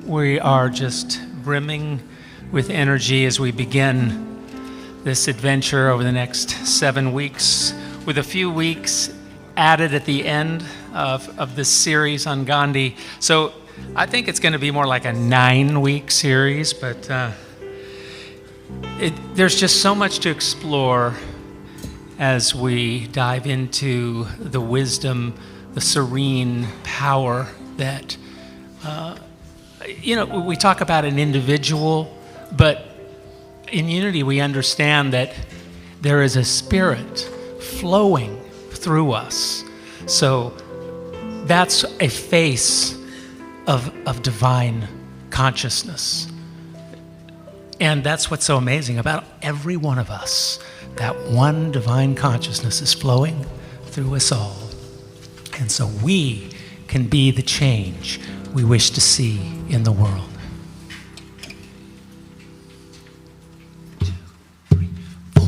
We are just brimming with energy as we begin this adventure over the next 7 weeks, with a few weeks added at the end of this series on Gandhi. So I think it's going to be more like a 9-week series, but there's just so much to explore as we dive into the wisdom, the serene power that, we talk about an individual, but in unity we understand that there is a spirit flowing through us. So that's a face of divine consciousness. And that's what's so amazing about every one of us. That one divine consciousness is flowing through us all. And so we can be the change we wish to see in the world. 2, 3, 4.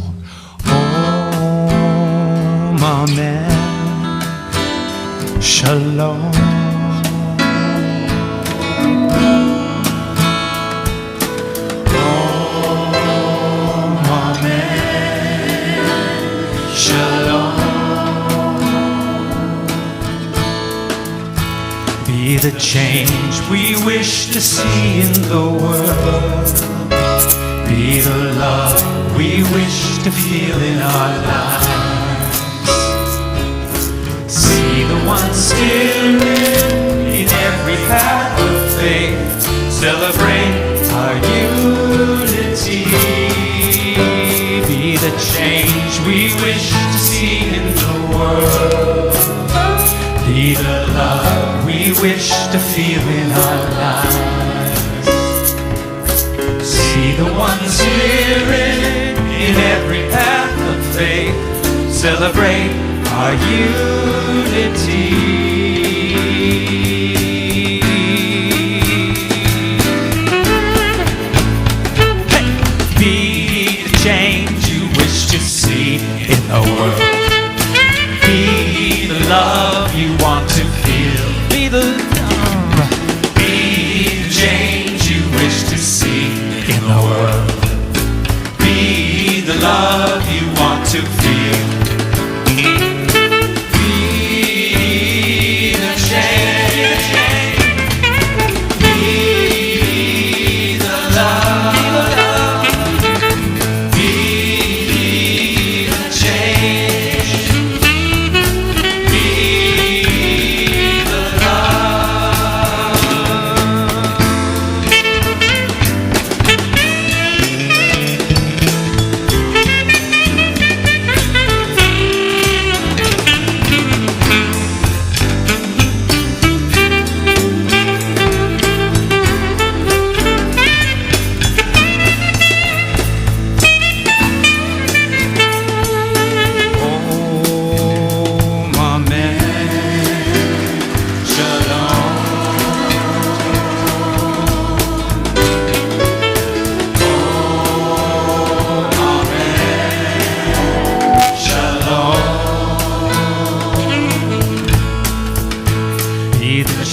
Om Amen. Shalom. Be the change we wish to see in the world. Be the love we wish to feel in our lives. See the one still in every path of faith. Celebrate our unity. Be the change we wish to see in the world. Be the love we wish to feel in our lives. See the one spirit in every path of faith. Celebrate our unity. Hey! Be the change you wish to see in the world. Be the love you want to feel. Be the love. Be the change you wish to see in the world. Be the love you want to feel. Be the change. Be the love. Be the change.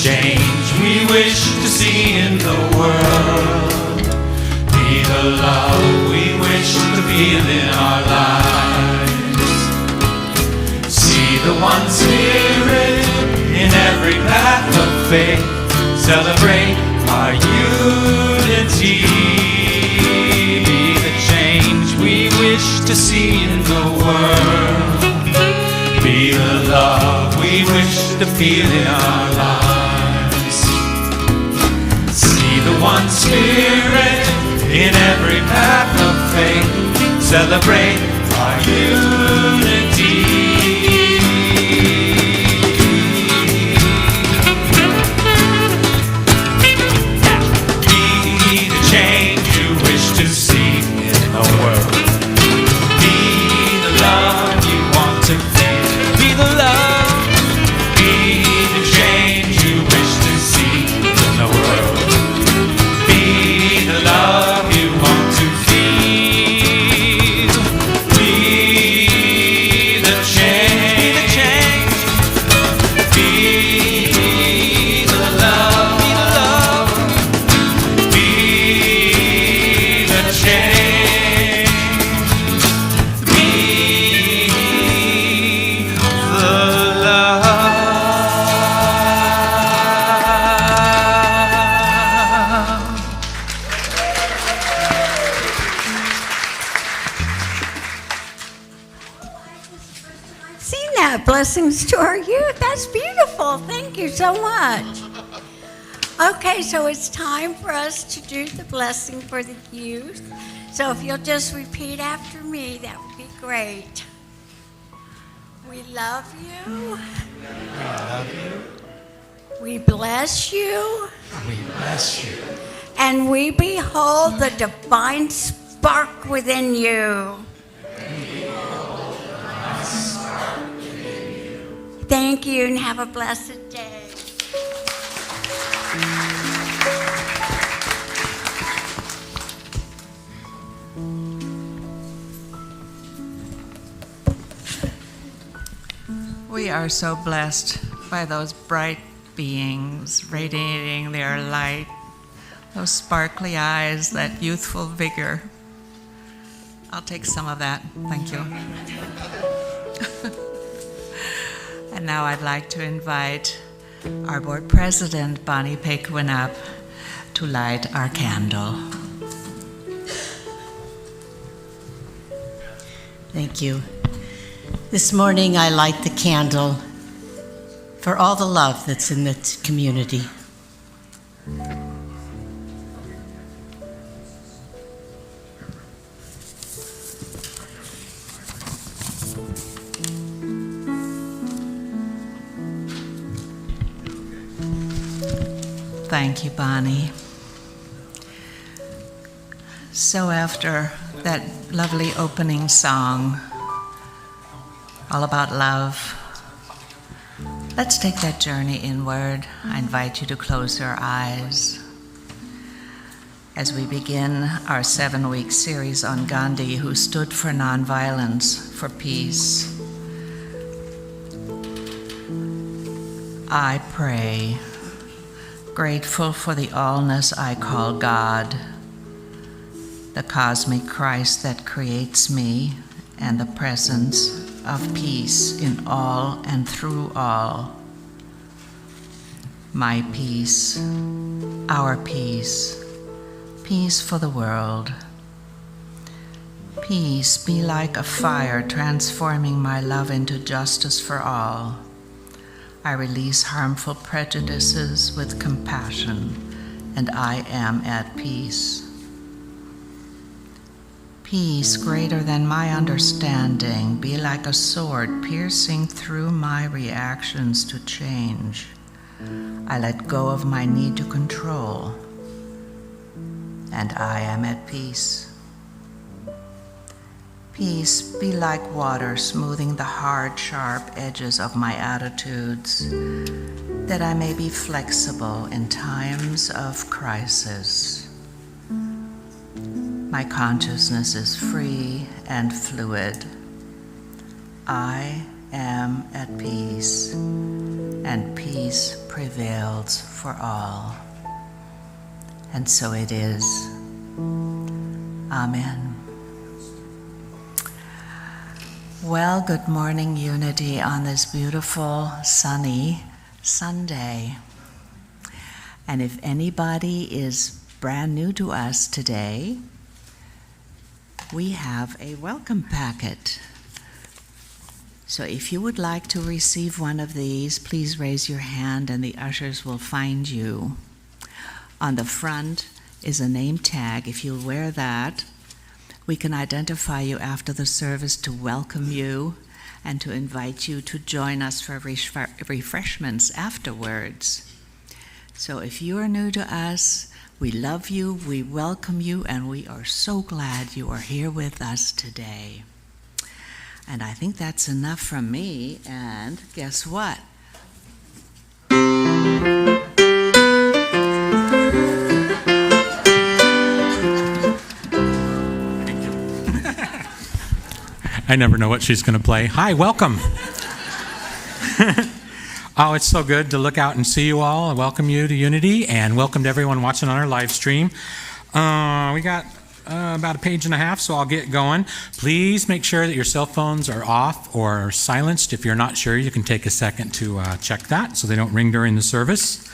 Change we wish to see in the world. Be the love we wish to feel in our lives. See the one spirit in every path of faith. Celebrate our unity. Be the change we wish to see in the world. Be the love we wish to feel in our lives. The one spirit in every path of faith. Celebrate our unity. Be the change you wish to see in the world. Be the love you want to feel. Be the love. Be the change you wish to see in the world. The love you want to feel. Be the change. blessings to our youth. That's beautiful. Thank you so much. Okay, so it's time for us to do the blessing for the youth. So if you'll just repeat after me, that would be great. We love you. We love you. We bless you. We bless you. And we behold the divine spark within you. Thank you and have a blessed day. We are so blessed by those bright beings radiating their light, those sparkly eyes, that youthful vigor. I'll take some of that. Thank you. And now I'd like to invite our board president, Bonnie Paquin, up to light our candle. Thank you. This morning I light the candle for all the love that's in the community. Thank you, Bonnie. So after that lovely opening song, all about love, let's take that journey inward. I invite you to close your eyes as we begin our 7-week series on Gandhi, who stood for nonviolence, for peace. I pray, grateful for the allness I call God, the cosmic Christ that creates me, and the presence of peace in all and through all. My peace, our peace, peace for the world. Peace be like a fire transforming my love into justice for all. I release harmful prejudices with compassion, and I am at peace. Peace greater than my understanding be like a sword piercing through my reactions to change. I let go of my need to control, and I am at peace. Peace be like water smoothing the hard, sharp edges of my attitudes, that I may be flexible in times of crisis. My consciousness is free and fluid. I am at peace, and peace prevails for all. And so it is. Amen. Well, good morning, Unity, on this beautiful, sunny Sunday. And if anybody is brand new to us today, we have a welcome packet. So if you would like to receive one of these, please raise your hand and the ushers will find you. On the front is a name tag. If you wear that, we can identify you after the service to welcome you and to invite you to join us for refreshments afterwards. So if you are new to us, we love you, we welcome you, and we are so glad you are here with us today. And I think that's enough from me, and guess what? I never know what she's going to play. Hi, welcome. Oh, it's so good to look out and see you all. I welcome you to Unity, and welcome to everyone watching on our live stream. We got about a page and a half, so I'll get going. Please make sure that your cell phones are off or silenced. If you're not sure, you can take a second to check that so they don't ring during the service.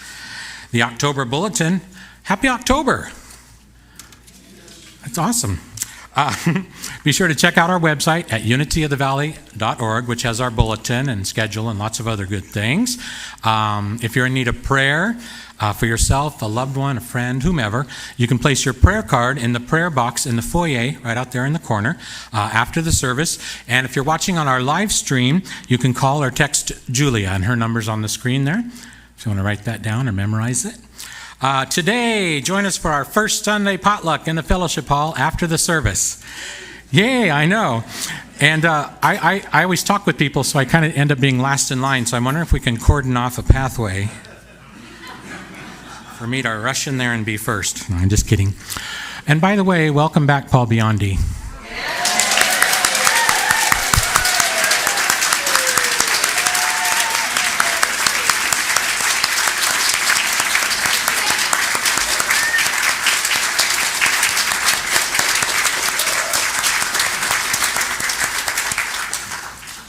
The October Bulletin. Happy October. That's awesome. Be sure to check out our website at unityofthevalley.org, which has our bulletin and schedule and lots of other good things. If you're in need of prayer for yourself, a loved one, a friend, whomever, you can place your prayer card in the prayer box in the foyer right out there in the corner after the service. And if you're watching on our live stream, you can call or text Julia, and her number's on the screen there. If you want to write that down or memorize it. Today, join us for our first Sunday potluck in the fellowship hall after the service. Yay, I know. And I always talk with people, so I kind of end up being last in line. So I'm wondering if we can cordon off a pathway for me to rush in there and be first. No, I'm just kidding. And by the way, welcome back, Paul Biondi.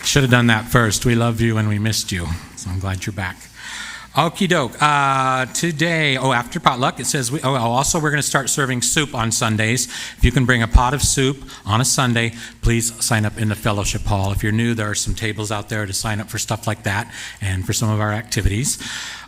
Should have done that first. We love you and we missed you. So I'm glad you're back. Okie doke. Today, after potluck, it says, also we're going to start serving soup on Sundays. If you can bring a pot of soup on a Sunday, please sign up in the fellowship hall. If you're new, there are some tables out there to sign up for stuff like that and for some of our activities.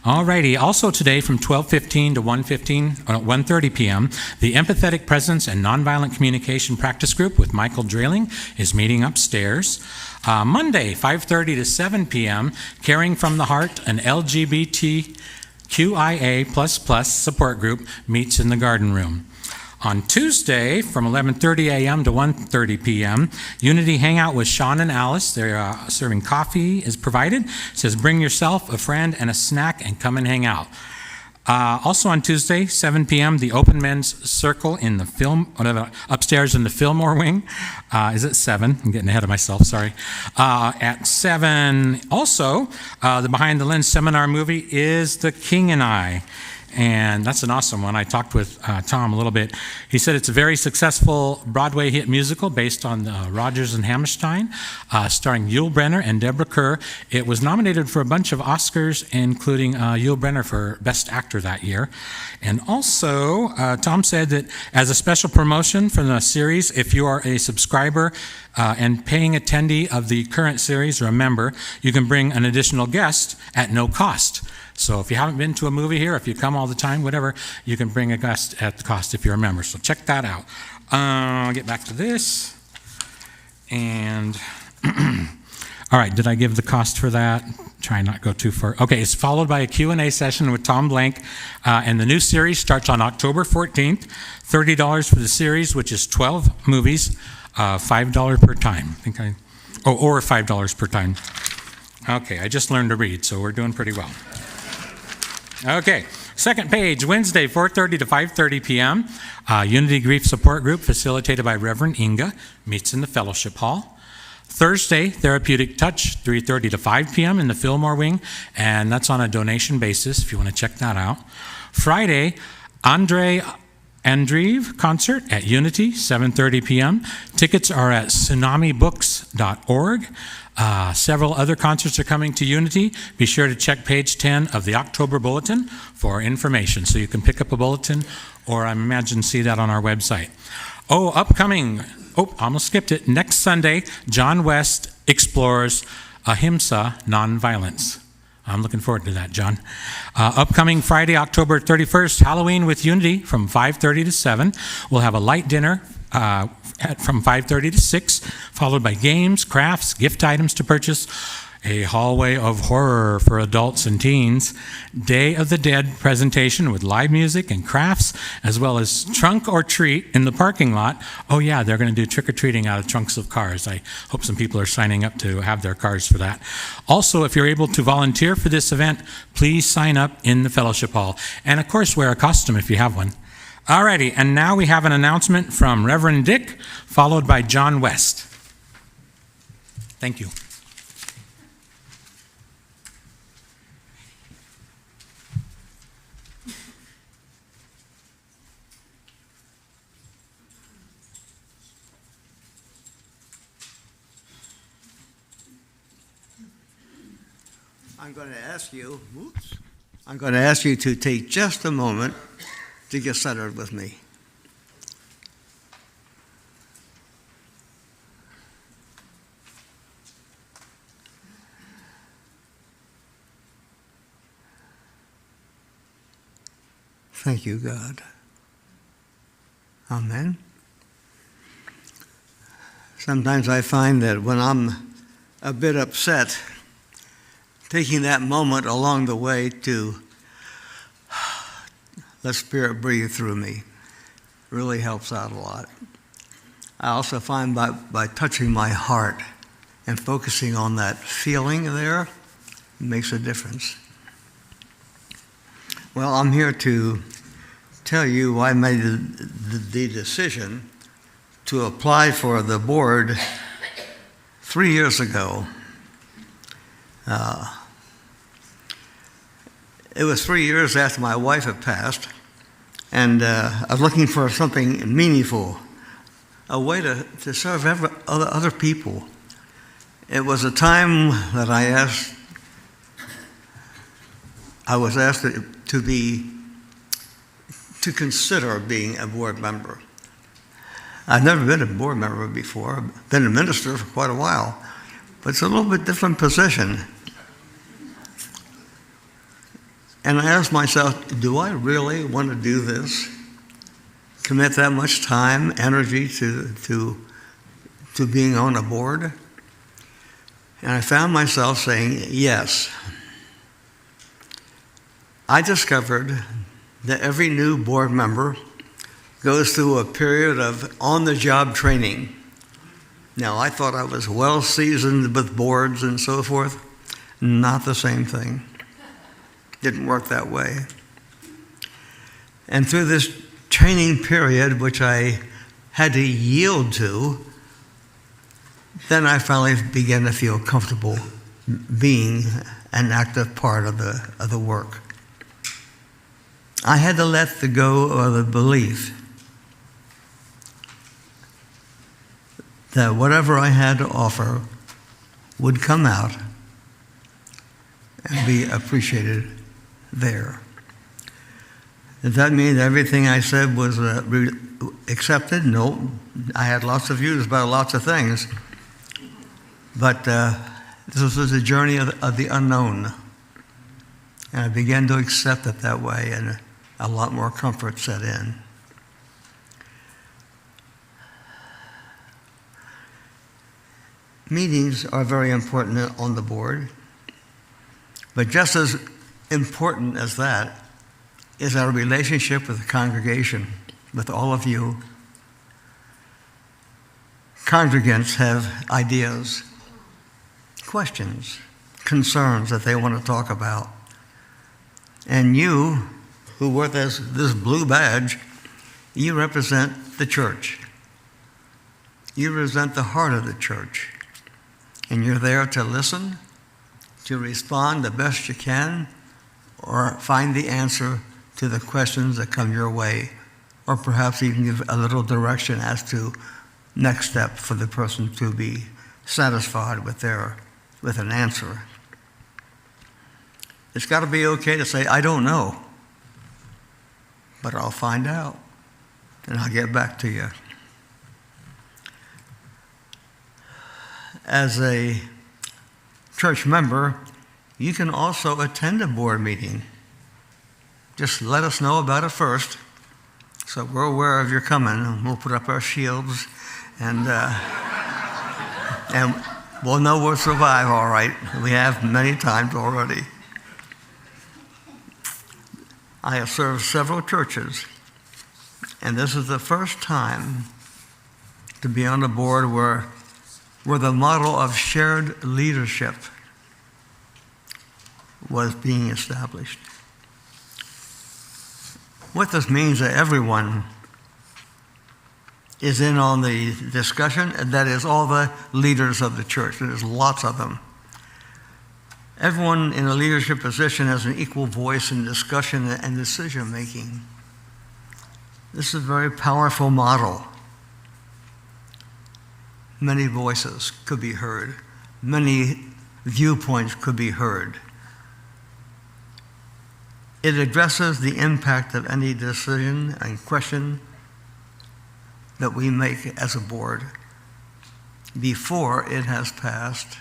Alrighty, also today from 12:15 to 1:30 p.m., the Empathetic Presence and Nonviolent Communication Practice Group with Michael Drailing is meeting upstairs. Monday, 5:30 to 7 p.m., Caring from the Heart, an LGBTQIA++ support group, meets in the garden room. On Tuesday, from 11:30 a.m. to 1:30 p.m., Unity Hangout with Sean and Alice. They're serving coffee is provided. It says, bring yourself, a friend, and a snack, and come and hang out. Also on Tuesday, 7 p.m., the Open Men's Circle in the upstairs in the Fillmore wing. Is it 7? I'm getting ahead of myself, sorry. At 7, also, the Behind the Lens seminar movie is The King and I. And that's an awesome one. I talked with Tom a little bit. He said it's a very successful Broadway hit musical based on Rodgers and Hammerstein, starring Yul Brynner and Deborah Kerr. It was nominated for a bunch of Oscars, including Yul Brynner for Best Actor that year. And also, Tom said that as a special promotion for the series, if you are a subscriber and paying attendee of the current series or a member, you can bring an additional guest at no cost. So if you haven't been to a movie here, if you come all the time, whatever, you can bring a guest at the cost if you're a member. So check that out. I'll get back to this. And, all right, did I give the cost for that? Try not to go too far. Okay, it's followed by a Q&A session with Tom Blank. And the new series starts on October 14th. $30 for the series, which is 12 movies, $5 per time. Or $5 per time. Okay, I just learned to read, so we're doing pretty well. Okay, second page, Wednesday, 4:30 to 5:30 p.m. Unity Grief Support Group, facilitated by Reverend Inga, meets in the Fellowship Hall. Thursday, Therapeutic Touch, 3:30 to 5 p.m. in the Fillmore Wing, and that's on a donation basis if you want to check that out. Friday, Andre Andreev concert at Unity, 7:30 p.m. Tickets are at tsunamibooks.org. Several other concerts are coming to Unity. Be sure to check page 10 of the October Bulletin for information. So you can pick up a bulletin or I imagine see that on our website. Almost skipped it. Next Sunday, John West explores Ahimsa, nonviolence. I'm looking forward to that, John. Upcoming Friday, October 31st, Halloween with Unity from 5:30 to 7. We'll have a light dinner from 5:30 to 6, followed by games, crafts, gift items to purchase, a hallway of horror for adults and teens, Day of the Dead presentation with live music and crafts, as well as trunk or treat in the parking lot. Oh yeah, they're going to do trick-or-treating out of trunks of cars. I hope some people are signing up to have their cars for that. Also, if you're able to volunteer for this event, please sign up in the fellowship hall. And of course, wear a costume if you have one. Alrighty, and now we have an announcement from Reverend Dick, followed by John West. Thank you. I'm going to ask you to take just a moment to get centered with me. Thank you, God. Amen. Sometimes I find that when I'm a bit upset, taking that moment along the way to let Spirit breathe through me really helps out a lot. I also find by touching my heart and focusing on that feeling there, it makes a difference. Well, I'm here to tell you I made the decision to apply for the board 3 years ago. It was 3 years after my wife had passed, and I was looking for something meaningful, a way to serve other people. It was a time that I was asked to consider being a board member. I've never been a board member before. I've been a minister for quite a while, but it's a little bit different position. And I asked myself, do I really want to do this? Commit that much time, energy to being on a board? And I found myself saying yes. I discovered that every new board member goes through a period of on-the-job training. Now, I thought I was well seasoned with boards and so forth. Not the same thing. Didn't work that way. And through this training period, which I had to yield to, then I finally began to feel comfortable being an active part of the work. I had to let go of the belief that whatever I had to offer would come out and be appreciated there. Does that mean everything I said was accepted? No. I had lots of views about lots of things. But this was a journey of the unknown. And I began to accept it that way, and a lot more comfort set in. Meetings are very important on the board, but just as important as that is our relationship with the congregation, with all of you. Congregants have ideas, questions, concerns that they want to talk about. And you, who wear this blue badge, you represent the church. You represent the heart of the church. And you're there to listen, to respond the best you can, or find the answer to the questions that come your way, or perhaps even give a little direction as to next step for the person to be satisfied with an answer. It's got to be okay to say, I don't know, but I'll find out, and I'll get back to you. As a church member, you can also attend a board meeting. Just let us know about it first, so we're aware of your coming. We'll put up our shields, and we'll know we'll survive all right. We have many times already. I have served several churches, and this is the first time to be on a board where the model of shared leadership was being established. What this means that everyone is in on the discussion, and that is all the leaders of the church. There's lots of them. Everyone in a leadership position has an equal voice in discussion and decision making. This is a very powerful model. Many voices could be heard. Many viewpoints could be heard. It addresses the impact of any decision and question that we make as a board before it has passed.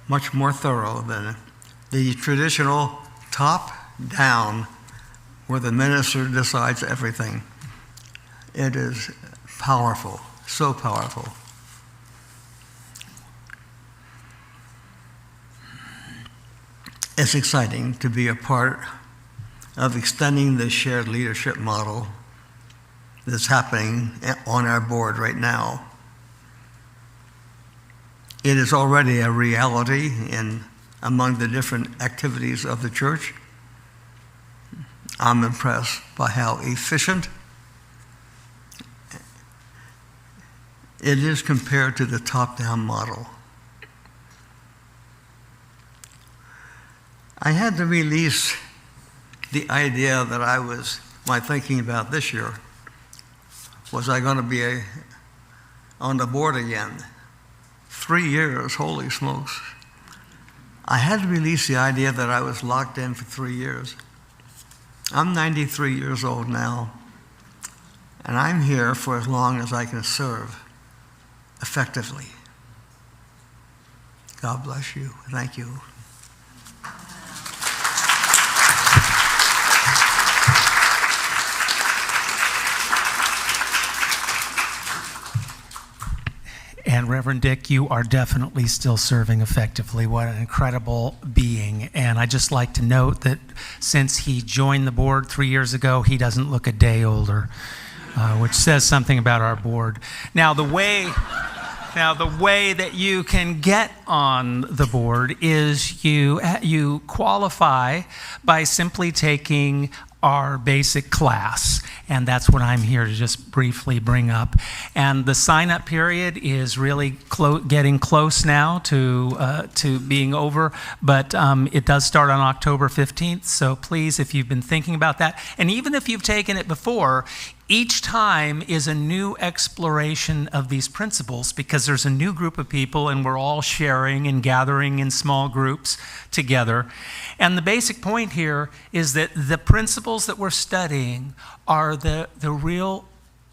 Much more thorough than the traditional top down where the minister decides everything. It is powerful, so powerful. It's exciting to be a part of extending the shared leadership model that's happening on our board right now. It is already a reality among the different activities of the church. I'm impressed by how efficient it is compared to the top-down model. I had to release the idea that my thinking about this year, was I going to be on the board again? 3 years, holy smokes. I had to release the idea that I was locked in for 3 years. I'm 93 years old now, and I'm here for as long as I can serve effectively. God bless you. Thank you. And Reverend Dick, you are definitely still serving effectively. What an incredible being. And I just like to note that since he joined the board 3 years ago, he doesn't look a day older, which says something about our board. Now, the way that you can get on the board is you qualify by simply taking our basic class, and that's what I'm here to just briefly bring up. And the sign-up period is really getting close now to being over, but it does start on October 15th, so please, if you've been thinking about that, and even if you've taken it before, each time is a new exploration of these principles, because there's a new group of people and we're all sharing and gathering in small groups together. And the basic point here is that the principles that we're studying are the real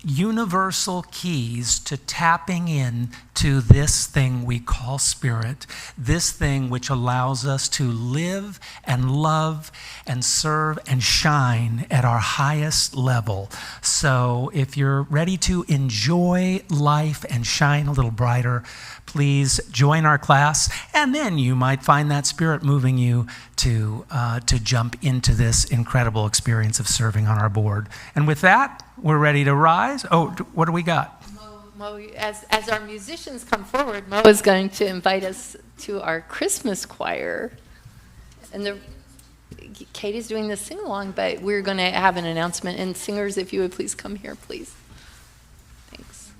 universal keys to tapping in to this thing we call spirit, this thing which allows us to live and love and serve and shine at our highest level. So if you're ready to enjoy life and shine a little brighter, please join our class, and then you might find that spirit moving you to jump into this incredible experience of serving on our board. And with that, we're ready to rise. Oh, what do we got? Mo, as our musicians come forward, Mo is going to invite us to our Christmas choir. And Katie's doing the sing-along, but we're going to have an announcement. And singers, if you would please come here, please. Thanks.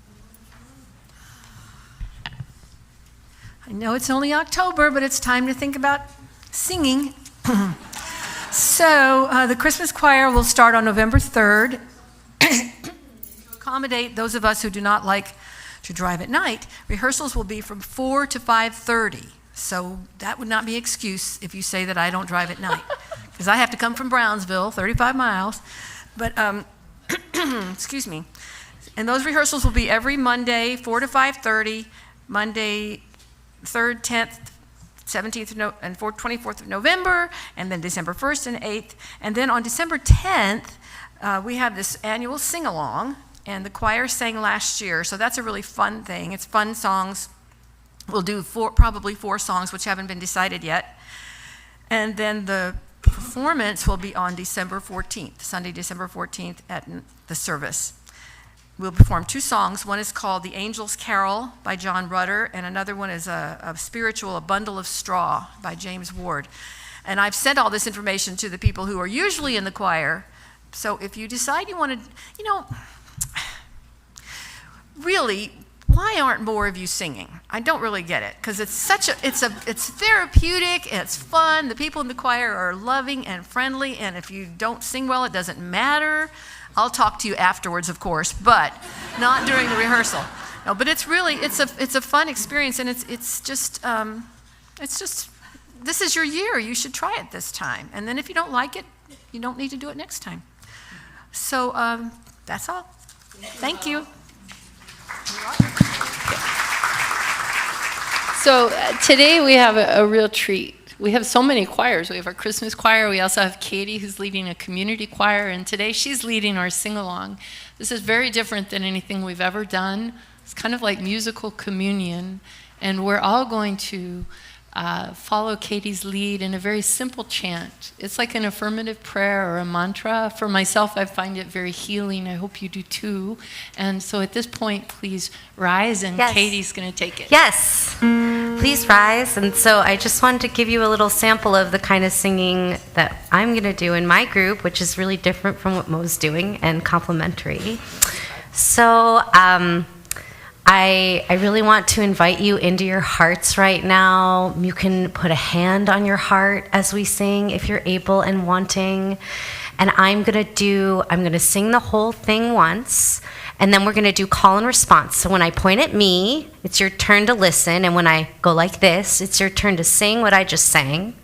I know it's only October, but it's time to think about singing. So the Christmas choir will start on November 3rd. To accommodate those of us who do not like to drive at night, rehearsals will be from 4 to 5:30. So that would not be an excuse if you say that I don't drive at night, because I have to come from Brownsville, 35 miles. But, excuse me. And those rehearsals will be every Monday, 4 to 5:30, Monday, 3rd, 10th, 17th, and 24th of November, and then December 1st and 8th. And then on December 10th, we have this annual sing-along, and the choir sang last year, so that's a really fun thing. It's fun songs. We'll do probably four songs, which haven't been decided yet. And then the performance will be on December 14th, Sunday, December 14th at the service. We'll perform two songs. One is called The Angel's Carol by John Rutter, and another one is a spiritual, A Bundle of Straw by James Ward. And I've sent all this information to the people who are usually in the choir. So if you decide you want to, really, why aren't more of you singing? I don't really get it, because it's therapeutic, and it's fun. The people in the choir are loving and friendly, and if you don't sing well, it doesn't matter. I'll talk to you afterwards, of course, but not during the rehearsal. No, but it's a fun experience, and it's just this is your year. You should try it this time, and then if you don't like it, you don't need to do it next time. So that's all. Thank you. So today we have a real treat. we have so many choirs. We have our Christmas choir. We also have Katie, who's leading a community choir, and today she's leading our sing-along. This is very different than anything we've ever done. It's kind of like musical communion, and we're all going to follow Katie's lead in a very simple chant. It's like an affirmative prayer or a mantra. For myself, I find it very healing. I hope you do too. And so at this point, please rise, and Yes. Katie's going to take it. Yes, please rise. And so I just wanted to give you a little sample of the kind of singing that I'm going to do in my group, which is really different from what Mo's doing and complementary. So I really want to invite you into your hearts right now. You can put a hand on your heart as we sing if you're able and wanting. And I'm going to sing the whole thing once, and then we're going to do call and response. So when I point at me, it's your turn to listen, and when I go like this, it's your turn to sing what I just sang.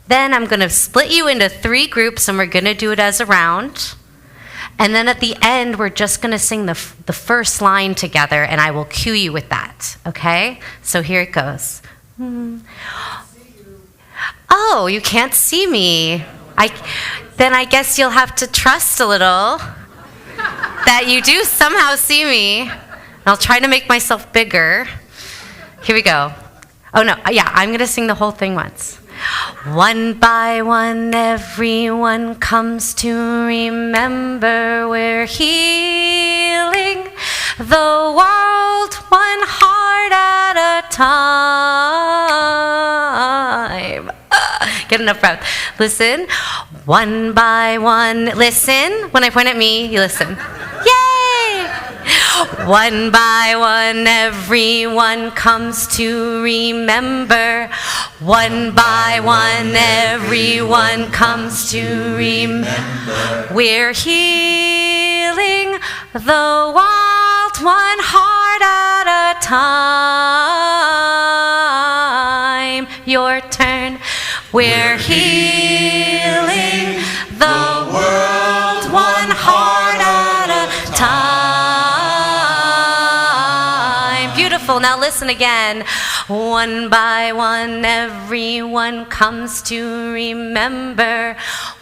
Then I'm going to split you into 3 groups, and we're going to do it as a round. And then at the end, we're just going to sing the first line together, and I will cue you with that, okay? So here it goes. Oh, you can't see me. Then I guess you'll have to trust a little that you do somehow see me. I'll try to make myself bigger. Here we go. Oh, no, yeah, I'm going to sing the whole thing once. One by one, everyone comes to remember we're healing the world one heart at a time. Get enough breath. Listen. One by one. Listen. When I point at me, you listen. Yay! One by one, everyone comes to remember. One by one, everyone comes to remember. We're healing the world one heart at a time. Your turn. We're healing the world one heart at a time. Beautiful. Now listen again. One by one, everyone comes to remember.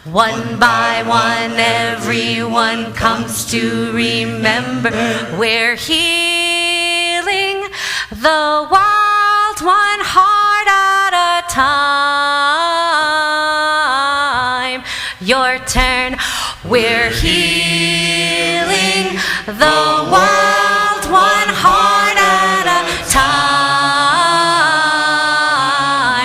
One by one, everyone comes to remember. We're healing the world one heart at a time. Your turn. We're healing the world one heart at a time.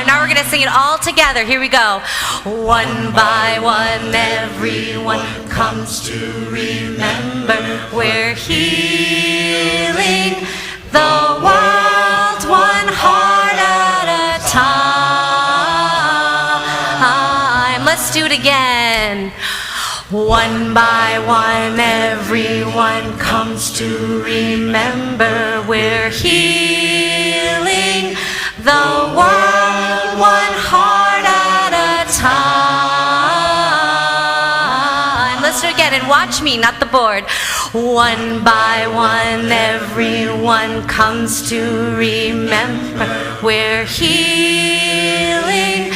Now we're going to sing it all together. Here we go. One by one, everyone comes to remember. We're healing the world one heart at a time. Let's do it again. One by one, everyone comes to remember we're healing the world one heart at a time. Let's do it again and watch me, not the board. One by one, everyone comes to remember we're healing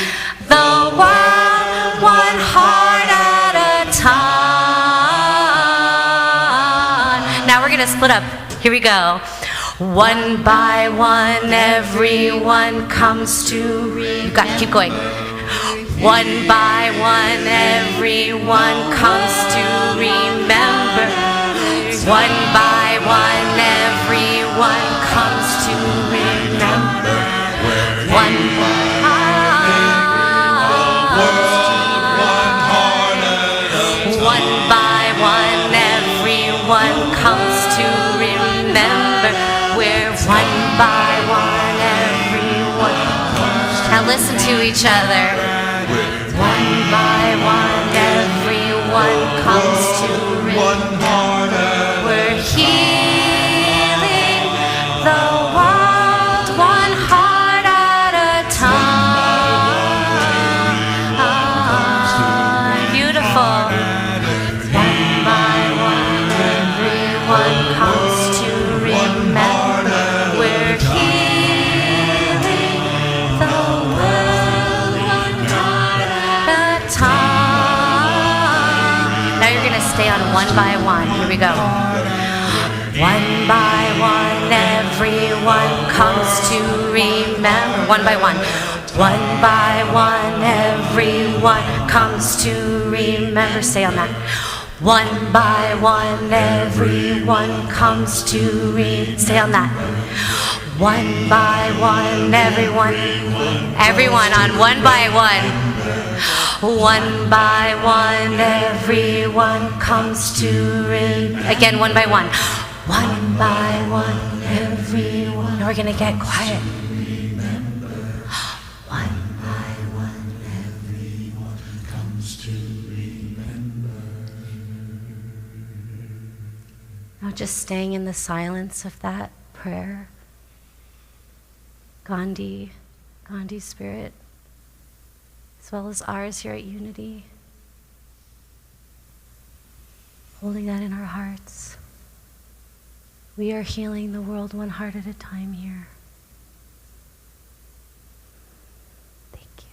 the world one heart at a time. Now we're going to split up. Here we go. One by one, everyone comes to remember. You got to keep going. One by one, everyone comes to remember. One by one, everyone comes to remember. One by one, everyone comes to remember. We're one by one, everyone comes. Now listen to each other. One by one, everyone comes to remember. We're healing the world one heart at a time. Beautiful. One by one, everyone comes to remember. We're healing the world one Now you're going to stay on one by one. Here we go. One by one, everyone comes to remember. One by one. One by one, everyone comes to remember. Stay on that. One by one, everyone comes to stay on that. One by one, everyone on one by one. One by one, everyone comes to again, one by one. One by one, everyone. Now we're going to get quiet. One by one, everyone comes to remember. Now just staying in the silence of that prayer. Gandhi's spirit, as well as ours here at Unity. Holding that in our hearts. We are healing the world one heart at a time here. Thank you.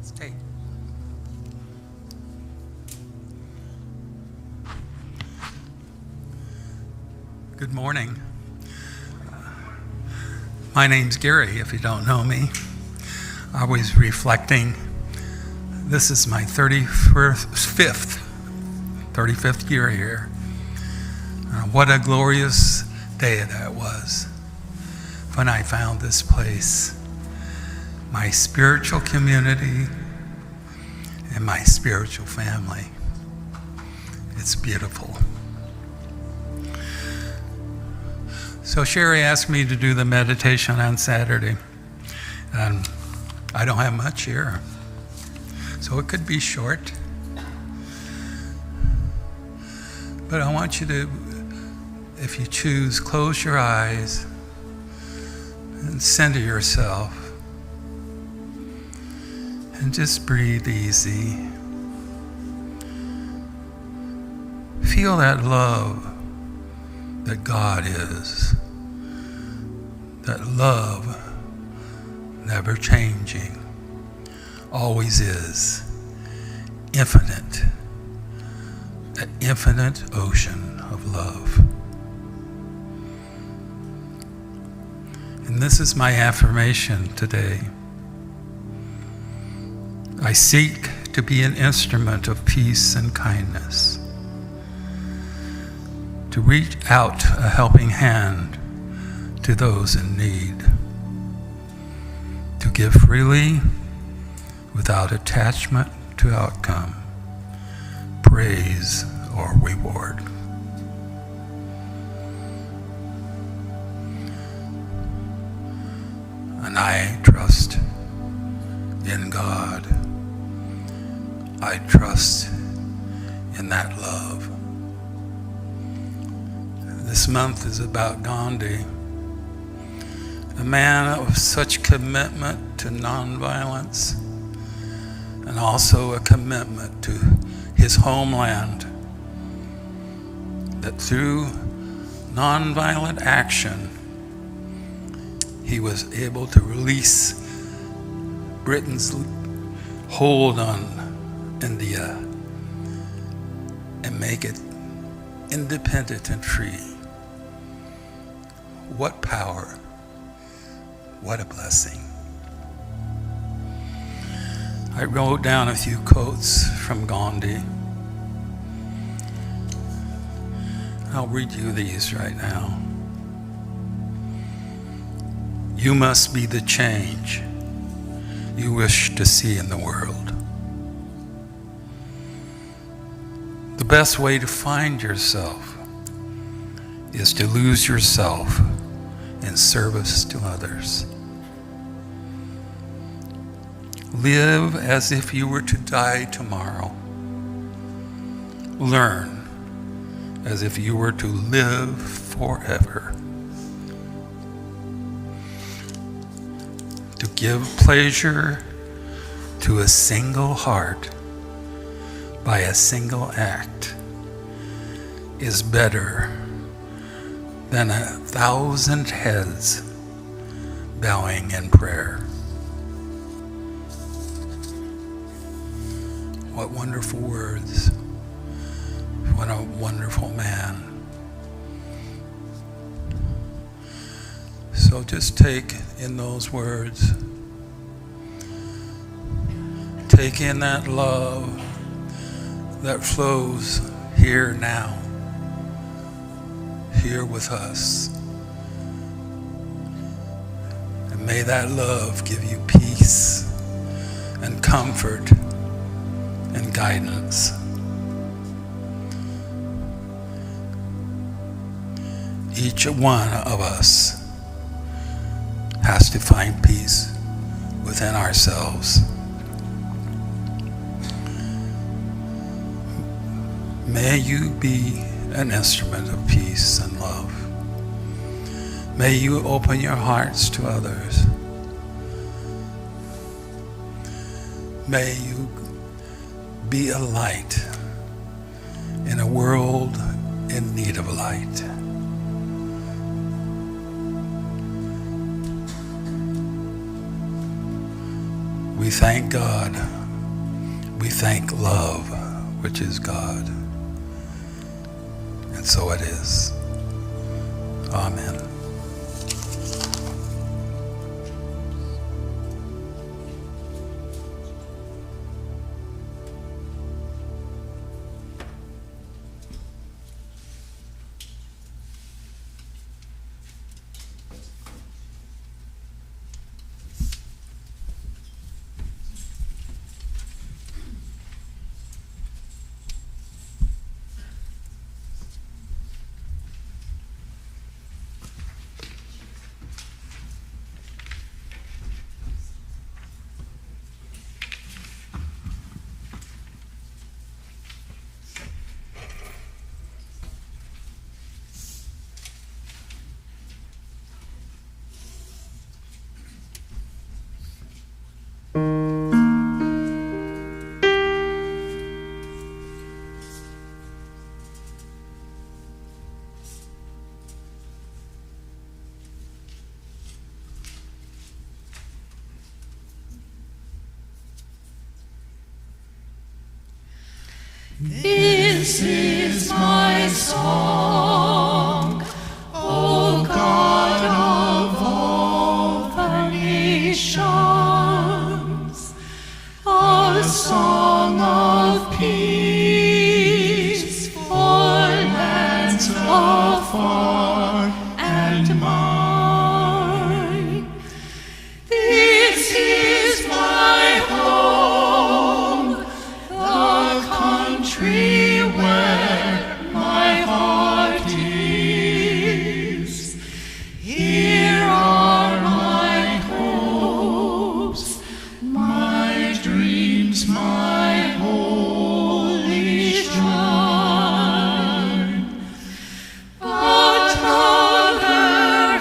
Stay. Good morning. My name's Gary, if you don't know me. I was reflecting, this is my 35th year here. What a glorious day that was when I found this place. My spiritual community and my spiritual family. It's beautiful. So Sherry asked me to do the meditation on Saturday, and I don't have much here, so it could be short. But I want you to, if you choose, close your eyes and center yourself and just breathe easy. Feel that love that God is, that love never changing, always is, infinite, an infinite ocean of love. And this is my affirmation today. I seek to be an instrument of peace and kindness, to reach out a helping hand to those in need, to give freely without attachment to outcome, praise, or reward. And I trust in God. I trust in that love. This month is about Gandhi, a man of such commitment to nonviolence and also a commitment to his homeland, that through nonviolent action he was able to release Britain's hold on India and make it independent and free. What power, what a blessing. I wrote down a few quotes from Gandhi. I'll read you these right now. You must be the change you wish to see in the world. The best way to find yourself is to lose yourself in service to others. Live as if you were to die tomorrow. Learn as if you were to live forever. To give pleasure to a single heart by a single act is better than 1,000 heads bowing in prayer. What wonderful words. What a wonderful man. So just take in those words. Take in that love that flows here now, here with us. And may that love give you peace and comfort and guidance. Each one of us has to find peace within ourselves. May you be an instrument of peace and love. May you open your hearts to others. May you be a light in a world in need of light. We thank God. We thank love, which is God. And so it is. Amen. This is my song, O God of all the nations, a song of peace for lands afar and mine. This is my home, the country where my heart is. Here are my hopes, my dreams, my holy shrine. But other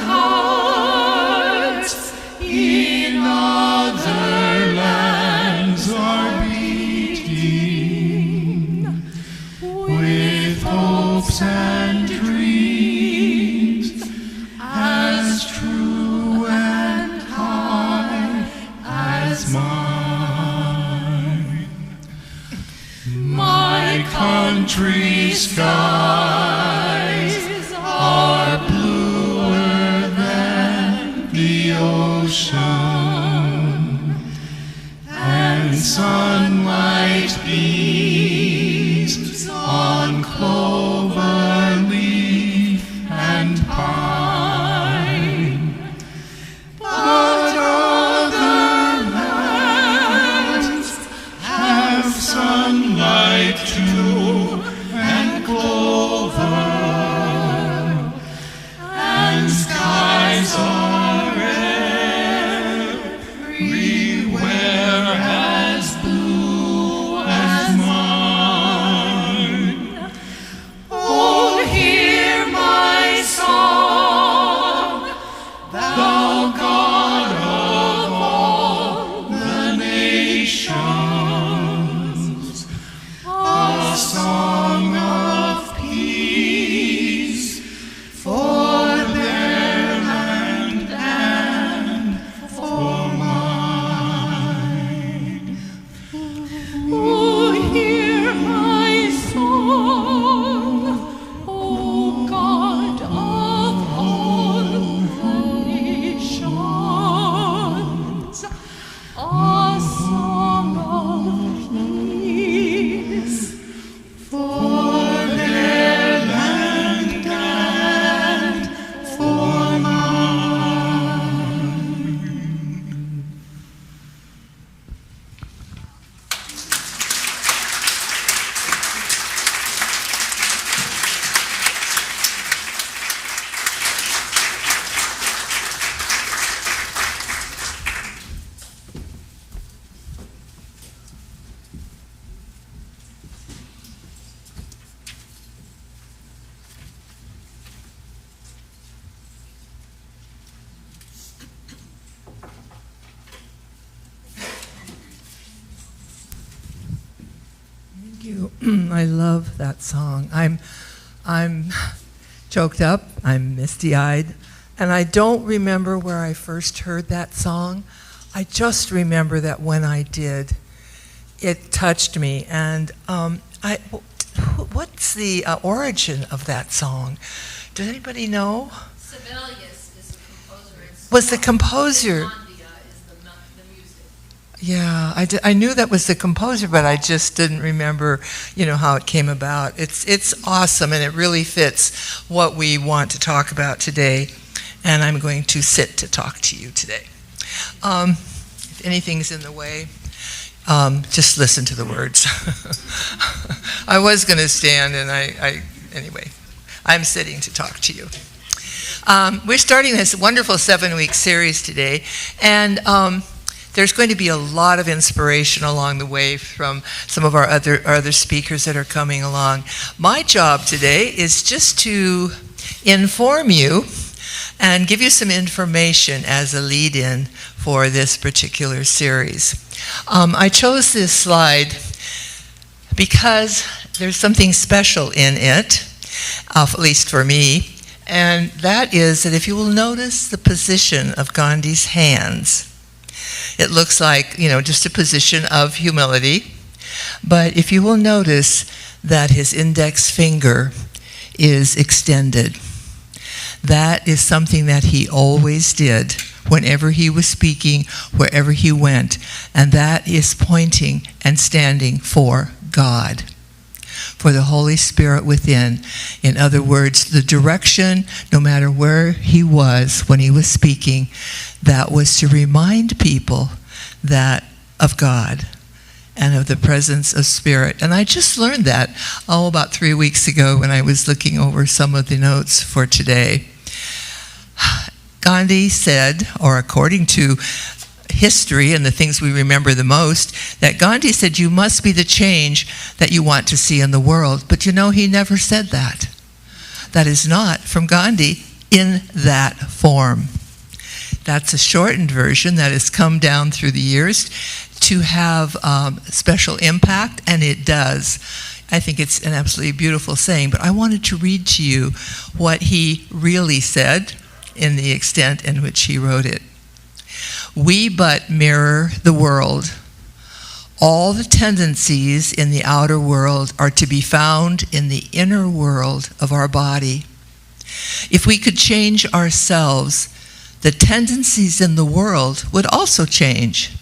I love that song. I'm choked up, I'm misty-eyed, and I don't remember where I first heard that song. I just remember that when I did, it touched me. And what's the origin of that song? Does anybody know? Sibelius is the composer. Was the composer? Yeah, I knew that was the composer, but I just didn't remember, how it came about. It's awesome, and it really fits what we want to talk about today. And I'm going to sit to talk to you today. If anything's in the way, just listen to the words. I was going to stand, and anyway, I'm sitting to talk to you. We're starting this wonderful 7-week series today, and there's going to be a lot of inspiration along the way from some of our other speakers that are coming along. My job today is just to inform you and give you some information as a lead-in for this particular series. I chose this slide because there's something special in it, at least for me, and that is that if you will notice the position of Gandhi's hands, it looks like, just a position of humility. But if you will notice that his index finger is extended, that is something that he always did whenever he was speaking, wherever he went. And that is pointing and standing for God, for the Holy Spirit within. In other words, the direction, no matter where he was when he was speaking, that was to remind people that of God and of the presence of Spirit. And I just learned that, about 3 weeks ago when I was looking over some of the notes for today. Gandhi said, or according to history and the things we remember the most, that Gandhi said, you must be the change that you want to see in the world. But he never said that. That is not from Gandhi in that form. That's a shortened version that has come down through the years to have special impact, and it does. I think it's an absolutely beautiful saying, but I wanted to read to you what he really said in the extent in which he wrote it. We but mirror the world. All the tendencies in the outer world are to be found in the inner world of our body. If we could change ourselves, the tendencies in the world would also change.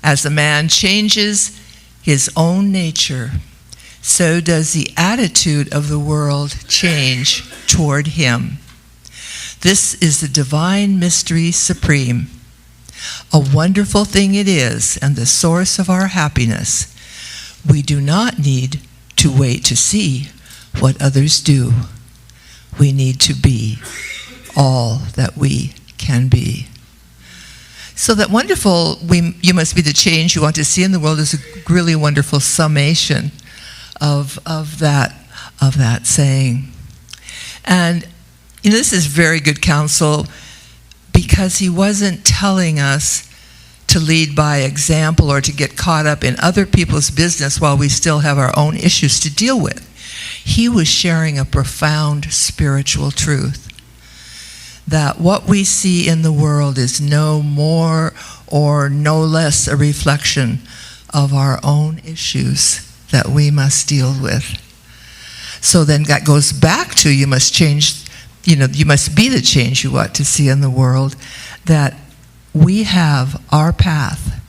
As a man changes his own nature, so does the attitude of the world change toward him. This is the divine mystery supreme. A wonderful thing it is, and the source of our happiness. We do not need to wait to see what others do. We need to be all that we can be. So that wonderful, you must be the change you want to see in the world, is a really wonderful summation of that saying. And this is very good counsel, because he wasn't telling us to lead by example or to get caught up in other people's business while we still have our own issues to deal with. He was sharing a profound spiritual truth, that what we see in the world is no more or no less a reflection of our own issues that we must deal with. So then that goes back to, you must change, you must be the change you want to see in the world, that we have our path,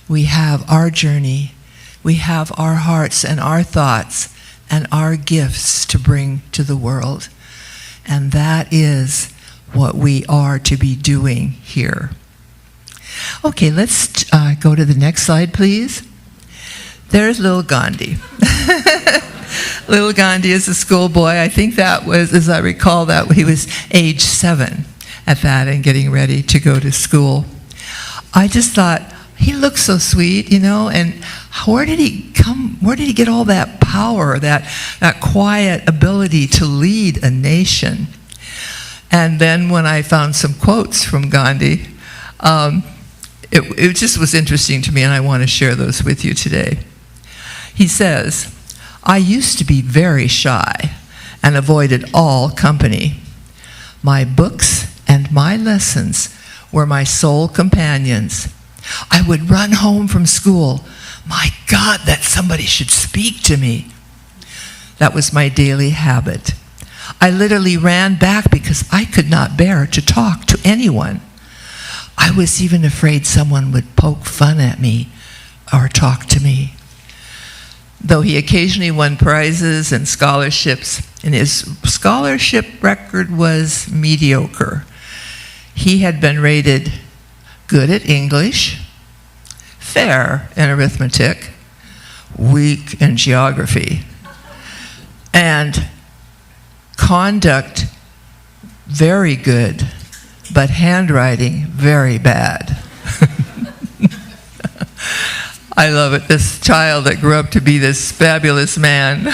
we have our journey, we have our hearts and our thoughts and our gifts to bring to the world. And that is what we are to be doing here. Okay, let's go to the next slide, please. There's little Gandhi. Little Gandhi is a schoolboy. I think that was, as I recall, that he was age 7 at that and getting ready to go to school. I just thought, he looks so sweet, and where did he get all that power, that quiet ability to lead a nation? And then when I found some quotes from Gandhi, it just was interesting to me, and I want to share those with you today. He says, I used to be very shy and avoided all company. My books and my lessons were my sole companions. I would run home from school. My God, that somebody should speak to me. That was my daily habit. I literally ran back because I could not bear to talk to anyone. I was even afraid someone would poke fun at me or talk to me. Though he occasionally won prizes and scholarships, and his scholarship record was mediocre. He had been rated good at English, fair in arithmetic, weak in geography, and conduct very good, but handwriting very bad. I love it. This child that grew up to be this fabulous man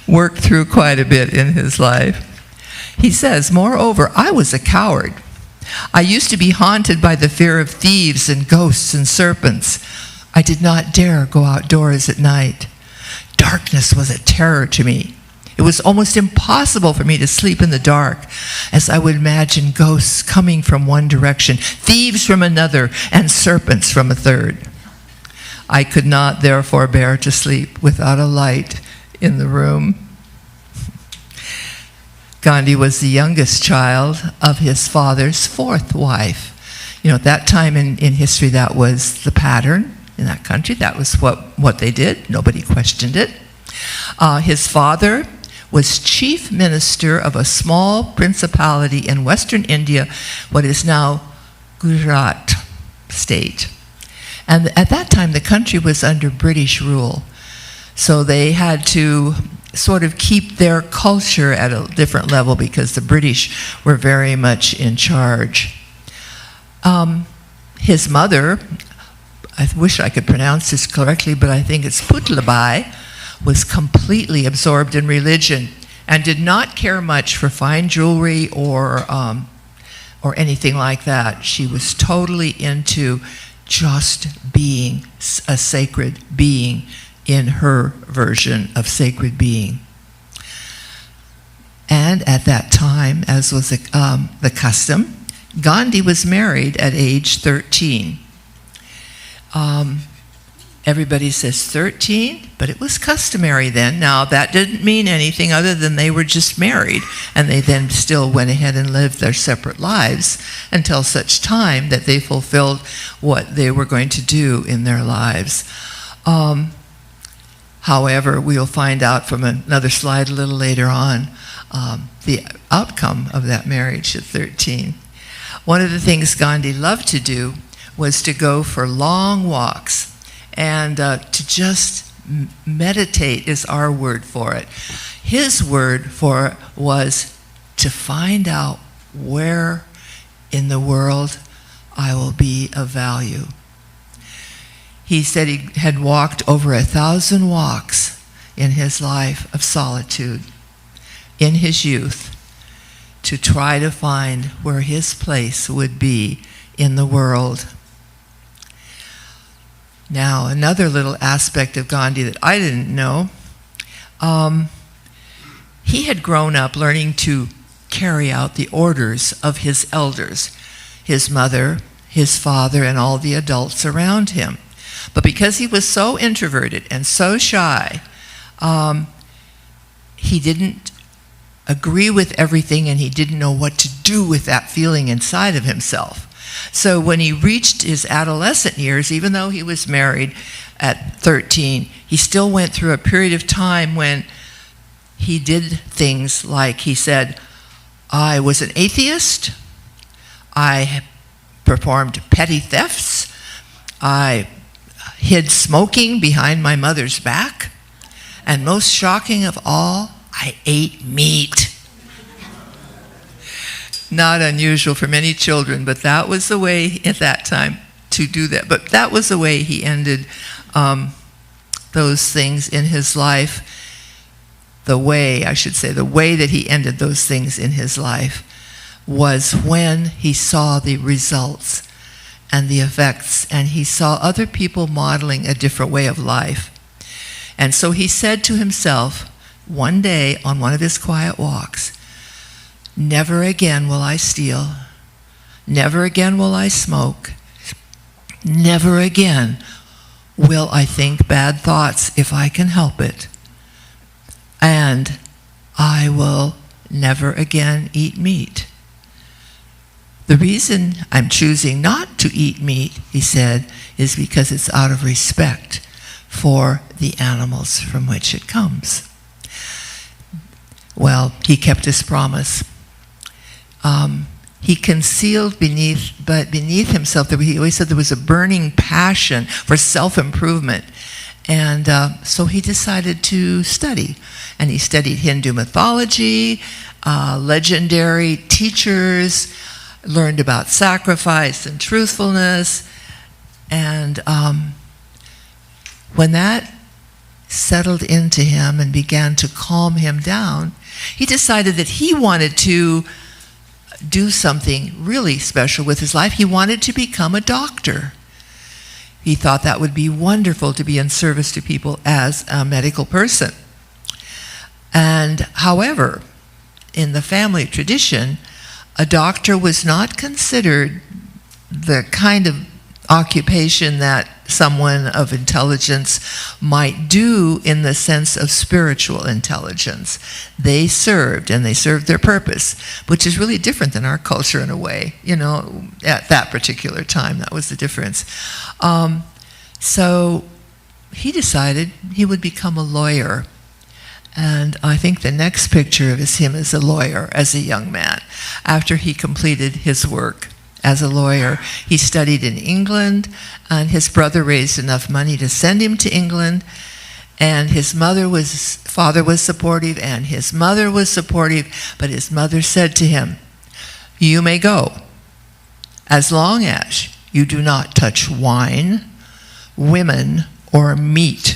worked through quite a bit in his life. He says, moreover, I was a coward. I used to be haunted by the fear of thieves and ghosts and serpents. I did not dare go outdoors at night. Darkness was a terror to me. It was almost impossible for me to sleep in the dark, as I would imagine ghosts coming from one direction, thieves from another, and serpents from a third. I could not, therefore, bear to sleep without a light in the room. Gandhi was the youngest child of his father's fourth wife. You know, at that time in history, that was the pattern in that country. That was what they did. Nobody questioned it. His father was chief minister of a small principality in western India, what is now Gujarat state. And at that time, the country was under British rule. So they had to sort of keep their culture at a different level because the British were very much in charge. His mother, I wish I could pronounce this correctly, but I think it's Putlabai, was completely absorbed in religion and did not care much for fine jewelry or anything like that. She was totally into just being a sacred being in her version of sacred being. And at that time, as was the custom, Gandhi was married at age 13. Everybody says 13, but it was customary then. Now, that didn't mean anything other than they were just married, and they then still went ahead and lived their separate lives until such time that they fulfilled what they were going to do in their lives. However, we'll find out from another slide a little later on the outcome of that marriage at 13. One of the things Gandhi loved to do was to go for long walks and to just meditate is our word for it. His word for it was to find out where in the world I will be of value. He said he had walked over 1,000 walks in his life of solitude in his youth to try to find where his place would be in the world. Now, another little aspect of Gandhi that I didn't know, he had grown up learning to carry out the orders of his elders, his mother, his father, and all the adults around him. But because he was so introverted and so shy, he didn't agree with everything, and he didn't know what to do with that feeling inside of himself. So when he reached his adolescent years, even though he was married at 13, he still went through a period of time when he did things like he said, I was an atheist, I performed petty thefts, I hid smoking behind my mother's back, and most shocking of all, I ate meat. Not unusual for many children, but that was the way at that time to do that. But that was the way he ended those things in his life. The way that he ended those things in his life was when he saw the results and the effects, and he saw other people modeling a different way of life. And so he said to himself one day on one of his quiet walks, "Never again will I steal. Never again will I smoke. Never again will I think bad thoughts if I can help it. And I will never again eat meat. The reason I'm choosing not to eat meat," he said, "is because it's out of respect for the animals from which it comes." Well, he kept his promise. He concealed beneath himself, he always said there was a burning passion for self-improvement. And so he decided to study. And he studied Hindu mythology, legendary teachers, learned about sacrifice and truthfulness. And when that settled into him and began to calm him down, he decided that he wanted to do something really special with his life. He wanted to become a doctor. He thought that would be wonderful to be in service to people as a medical person. And however, in the family tradition, a doctor was not considered the kind of occupation that someone of intelligence might do in the sense of spiritual intelligence. They served, and they served their purpose, which is really different than our culture in a way. At that particular time, that was the difference. So he decided he would become a lawyer. And I think the next picture is him as a lawyer, as a young man, after he completed his work as a lawyer. He studied in England, and his brother raised enough money to send him to England. And his father was supportive, and his mother was supportive, but his mother said to him, "You may go, as long as you do not touch wine, women, or meat."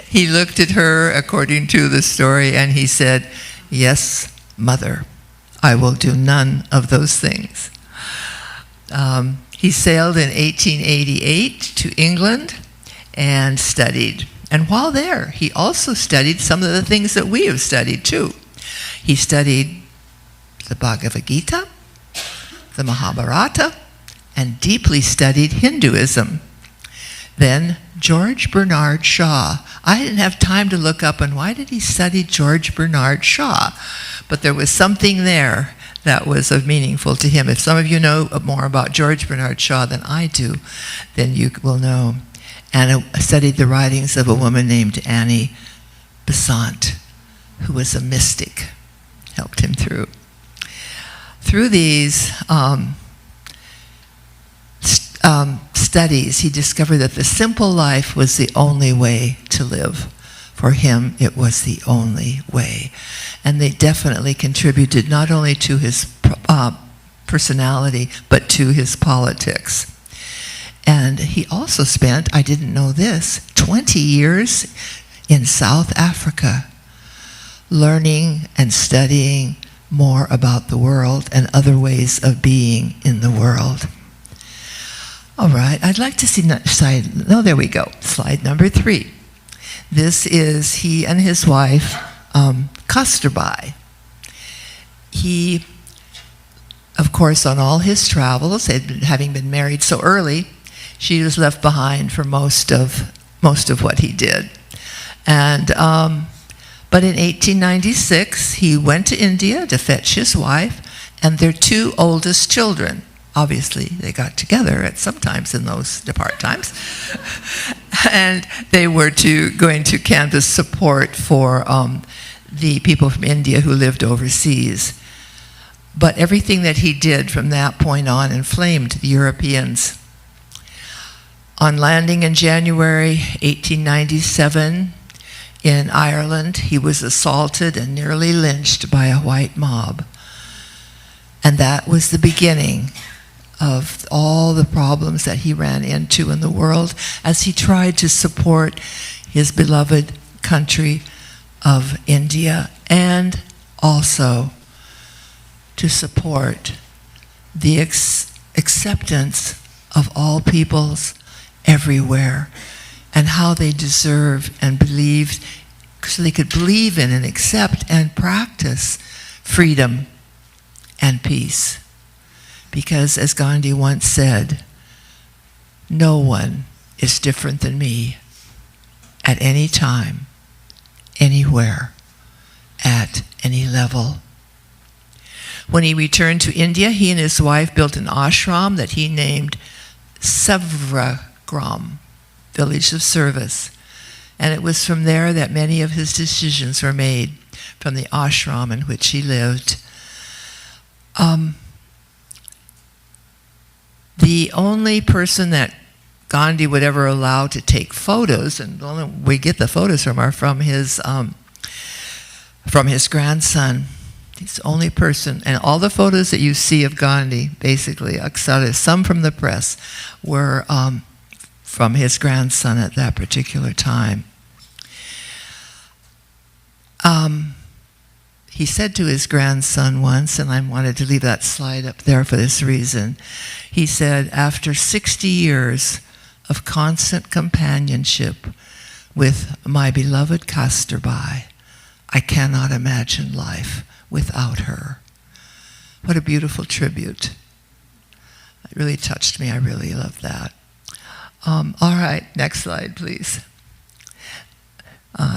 He looked at her, according to the story, and he said, "Yes, mother, I will do none of those things." He sailed in 1888 to England and studied. And while there, he also studied some of the things that we have studied too. He studied the Bhagavad Gita, the Mahabharata, and deeply studied Hinduism. Then George Bernard Shaw. I didn't have time to look up, and why did he study George Bernard Shaw? But there was something there that was meaningful to him. If some of you know more about George Bernard Shaw than I do, then you will know. And I studied the writings of a woman named Annie Besant, who was a mystic, helped him through. Through these studies, he discovered that the simple life was the only way to live. For him, it was the only way. And they definitely contributed not only to his personality, but to his politics. And he also spent, I didn't know this, 20 years in South Africa, learning and studying more about the world and other ways of being in the world. All right, I'd like to see there we go, slide number 3. This is he and his wife, Kasturbai. He, of course, on all his travels, having been married so early, she was left behind for most of what he did. And but in 1896, he went to India to fetch his wife and their 2 oldest children. Obviously, they got together at sometimes in those depart times. And they were going to canvass support for the people from India who lived overseas. But everything that he did from that point on inflamed the Europeans. On landing in January 1897 in Ireland, he was assaulted and nearly lynched by a white mob. And that was the beginning of all the problems that he ran into in the world as he tried to support his beloved country of India, and also to support the acceptance of all peoples everywhere, and how they deserve and believed, so they could believe in and accept and practice freedom and peace. Because as Gandhi once said, no one is different than me at any time, anywhere, at any level. When he returned to India, he and his wife built an ashram that he named Sevagram, Village of Service. And it was from there that many of his decisions were made, from the ashram in which he lived. The only person that Gandhi would ever allow to take photos, and the only we get the photos from are from his grandson. He's the only person, and all the photos that you see of Gandhi, basically, some from the press, were from his grandson at that particular time. He said to his grandson once, and I wanted to leave that slide up there for this reason, he said, after 60 years of constant companionship with my beloved Kasturbai, I cannot imagine life without her. What a beautiful tribute. It really touched me. I really love that. All right, next slide, please.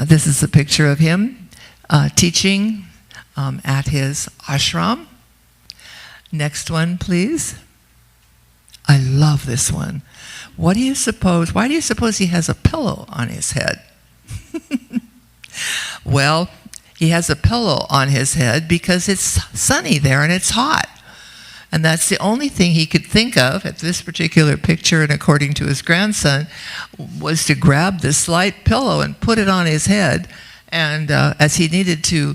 This is a picture of him teaching at his ashram. Next one, please. I love this one. Why do you suppose he has a pillow on his head? Well, he has a pillow on his head because it's sunny there and it's hot. And that's the only thing he could think of at this particular picture, and according to his grandson, was to grab this light pillow and put it on his head, and as he needed to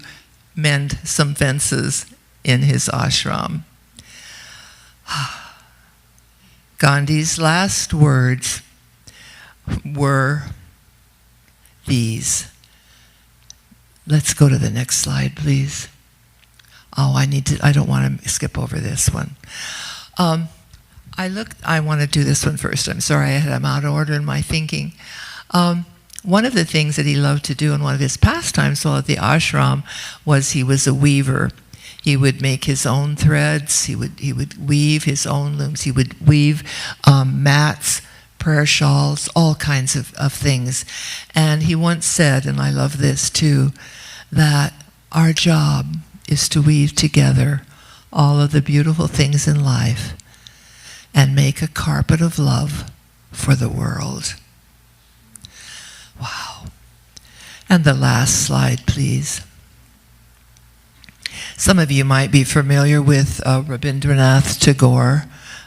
mend some fences in his ashram. Gandhi's last words were these. Let's go to the next slide, please. Oh, I don't want to skip over this one. I want to do this one first. I'm sorry, I'm out of order in my thinking. One of the things that he loved to do, and one of his pastimes while at the ashram, was he was a weaver. He would make his own threads. He would weave his own looms. He would weave mats, prayer shawls, all kinds of things. And he once said, and I love this too, that our job is to weave together all of the beautiful things in life and make a carpet of love for the world. Wow. And the last slide, please. Some of you might be familiar with Rabindranath Tagore,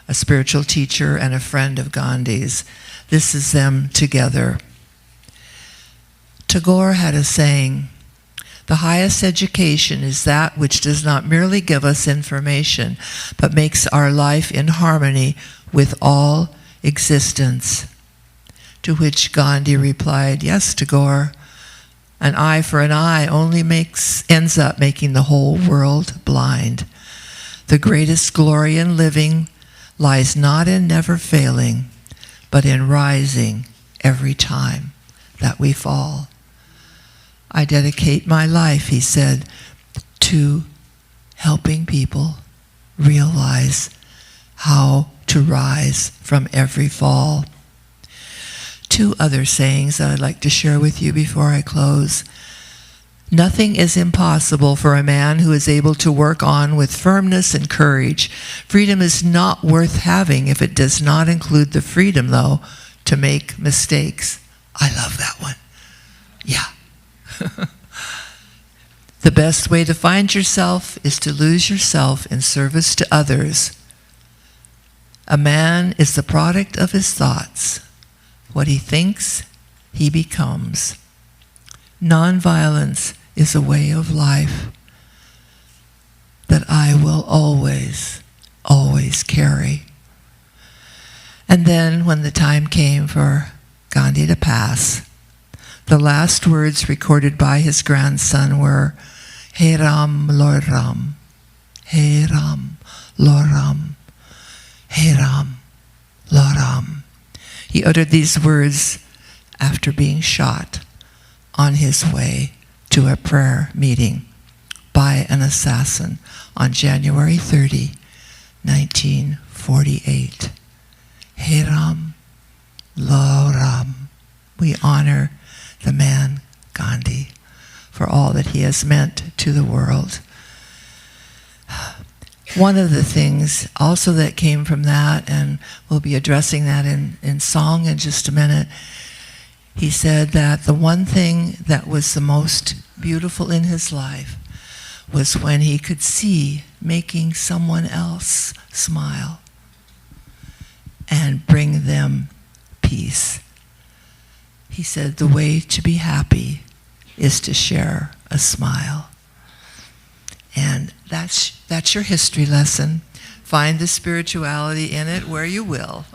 a spiritual teacher and a friend of Gandhi's. This is them together. Tagore had a saying, "The highest education is that which does not merely give us information, but makes our life in harmony with all existence." To which Gandhi replied, "Yes, Tagore, an eye for an eye only ends up making the whole world blind. The greatest glory in living lies not in never failing, but in rising every time that we fall." I dedicate my life, he said, to helping people realize how to rise from every fall. Two other sayings that I'd like to share with you before I close. Nothing is impossible for a man who is able to work on with firmness and courage. Freedom is not worth having if it does not include the freedom, though, to make mistakes. I love that one. Yeah. The best way to find yourself is to lose yourself in service to others. A man is the product of his thoughts. What he thinks, he becomes. Nonviolence is a way of life that I will always, always carry. And then when the time came for Gandhi to pass, the last words recorded by his grandson were, "He Ram, Lord Ram, He Ram, Lord Ram, He Ram, Lord Ram." He uttered these words after being shot on his way to a prayer meeting by an assassin on January 30, 1948. Hey Ram, Lo Ram. We honor the man Gandhi for all that he has meant to the world. One of the things also that came from that, and we'll be addressing that in song in just a minute, he said that the one thing that was the most beautiful in his life was when he could see making someone else smile and bring them peace. He said the way to be happy is to share a smile. And that's your history lesson. Find the spirituality in it where you will.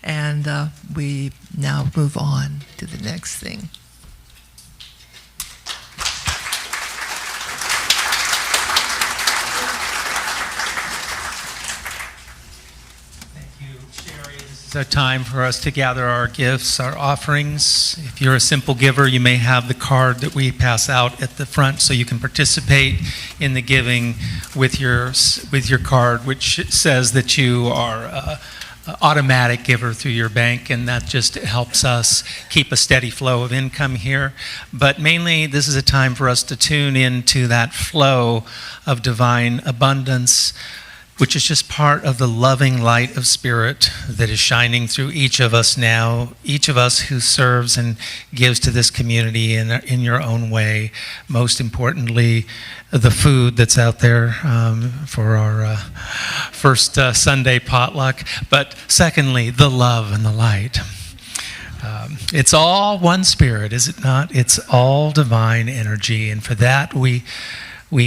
And we now move on to the next thing. It's a time for us to gather our gifts, our offerings. If you're a simple giver, you may have the card that we pass out at the front so you can participate in the giving with your card, which says that you are an automatic giver through your bank, and that just helps us keep a steady flow of income here. But mainly, this is a time for us to tune into that flow of divine abundance, which is just part of the loving light of spirit that is shining through each of us now, each of us who serves and gives to this community in your own way. Most importantly, the food that's out there for our first Sunday potluck. But secondly, the love and the light. It's all one spirit, is it not? It's all divine energy, and for that we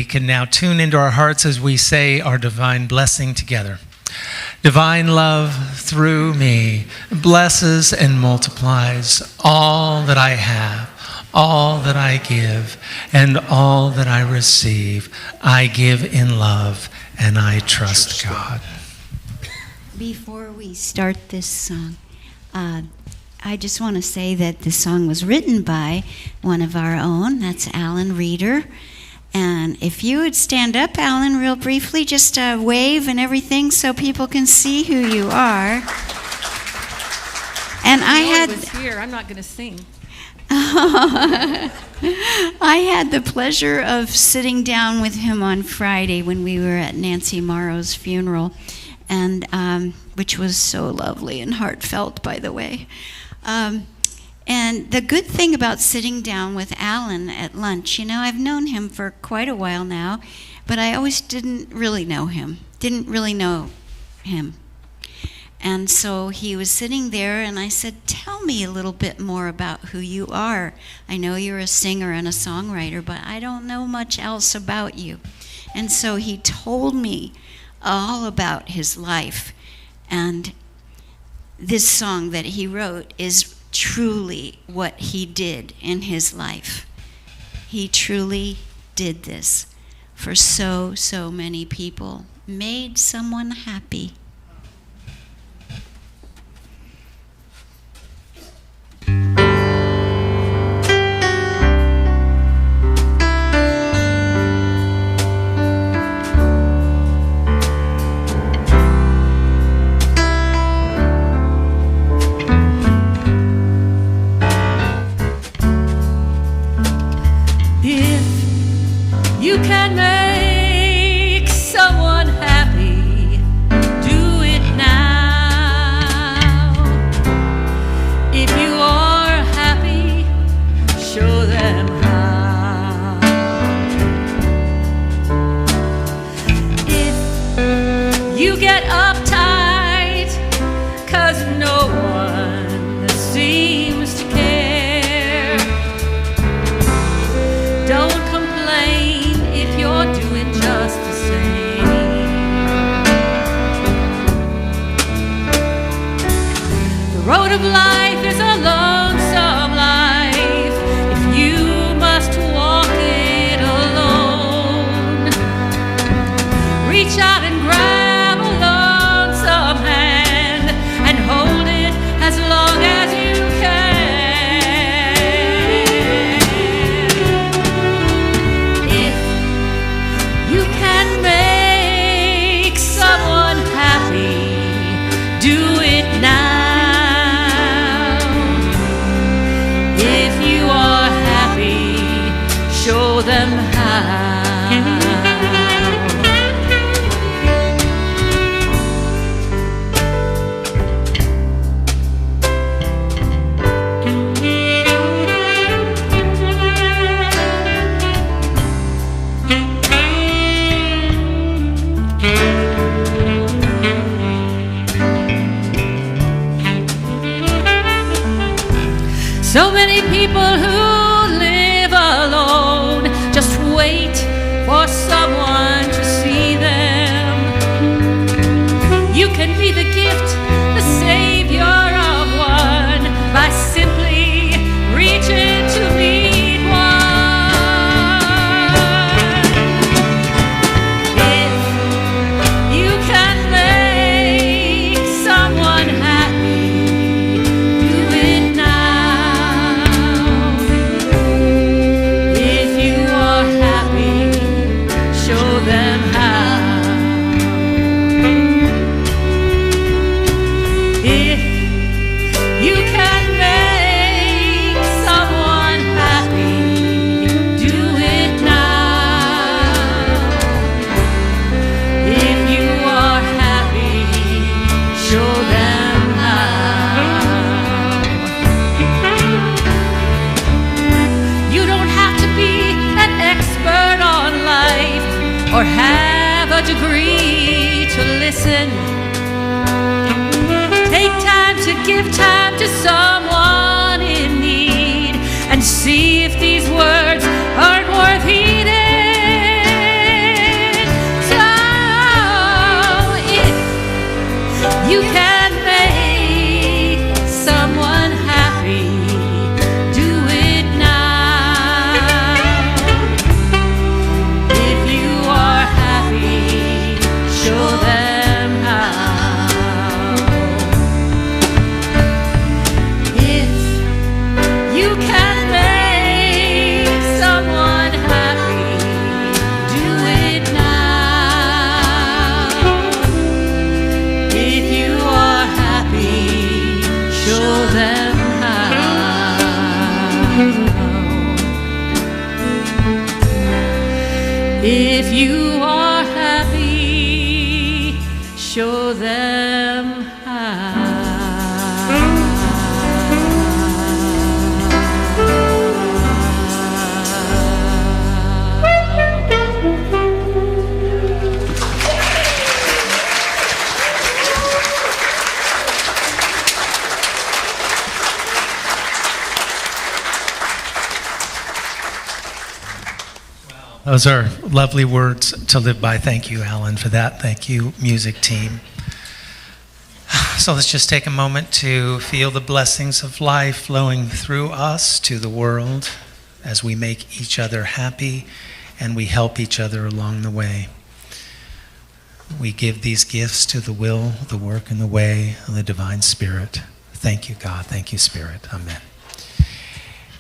can now tune into our hearts as we say our divine blessing together. Divine love through me blesses and multiplies all that I have, all that I give, and all that I receive. I give in love, and I trust God. Before we start this song, I just want to say that this song was written by one of our own. That's Alan Reeder. And if you would stand up, Alan, real briefly, just wave and everything so people can see who you are. And I was here. I'm not going to sing. I had the pleasure of sitting down with him on Friday when we were at Nancy Morrow's funeral, and which was so lovely and heartfelt, by the way. And the good thing about sitting down with Alan at lunch, you know, I've known him for quite a while now, but I always didn't really know him. And so he was sitting there, and I said, tell me a little bit more about who you are. I know you're a singer and a songwriter, but I don't know much else about you. And so he told me all about his life. And this song that he wrote is truly what he did in his life. He truly did this for so many people, made someone happy. You can make someone happy, do it now. If you are happy, show them how. If you get uptight 'cause no one seems to care, don't complain if you're doing just the same. The road of life is a lonesome life if you must walk it alone. Reach out and grab a lonesome hand and hold it as long as you can. the gift, the savior of one, by simply reaching to meet one. If you can make someone happy, do it now. If you are happy, show them how. If you can make someone happy, do it now. If you are happy, show them how. You don't have to be an expert on life or have a degree to listen. Take time to give time to someone in need and see if these words aren't worth heeding. So if you can make someone happy, do it now. If you are happy, show them how. If you can make someone happy, do it now. If you are happy, show them how. If you are happy, show them Those are lovely words to live by. Thank you, Alan, for that. Thank you, music team. So let's just take a moment to feel the blessings of life flowing through us to the world as we make each other happy and we help each other along the way. We give these gifts to the will, the work, and the way of the Divine Spirit. Thank you, God. Thank you, Spirit. Amen.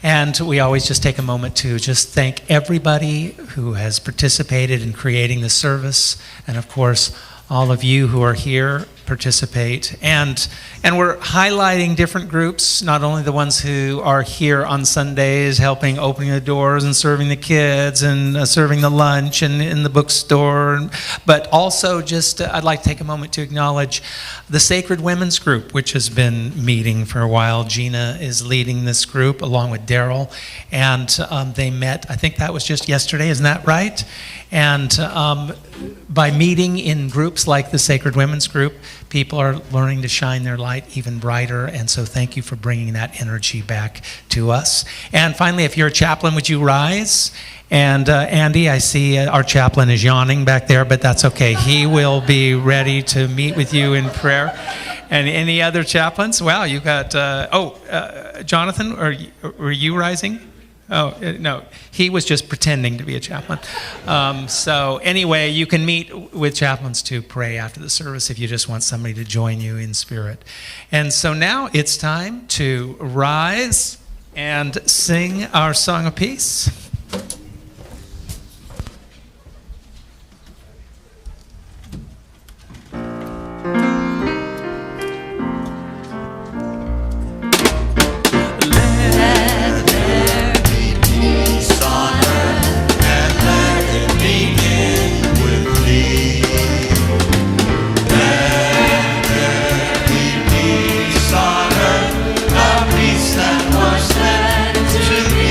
And we always just take a moment to just thank everybody who has participated in creating the service, and of course, all of you who are here participate. And we're highlighting different groups, not only the ones who are here on Sundays helping opening the doors and serving the kids and serving the lunch and in the bookstore, but also just I'd like to take a moment to acknowledge the Sacred Women's Group, which has been meeting for a while. Gina is leading this group along with Daryl, and they met, I think that was just yesterday, isn't that right? And by meeting in groups like the Sacred Women's Group, people are learning to shine their light even brighter, and so thank you for bringing that energy back to us. And finally, if you're a chaplain, would you rise? And Andy, I see our chaplain is yawning back there, but that's okay. He will be ready to meet with you in prayer. And any other chaplains? Wow, you got, Jonathan, were you rising? Oh, no, he was just pretending to be a chaplain. So anyway, you can meet with chaplains to pray after the service if you just want somebody to join you in spirit. And so now it's time to rise and sing our song of peace. That was meant to be.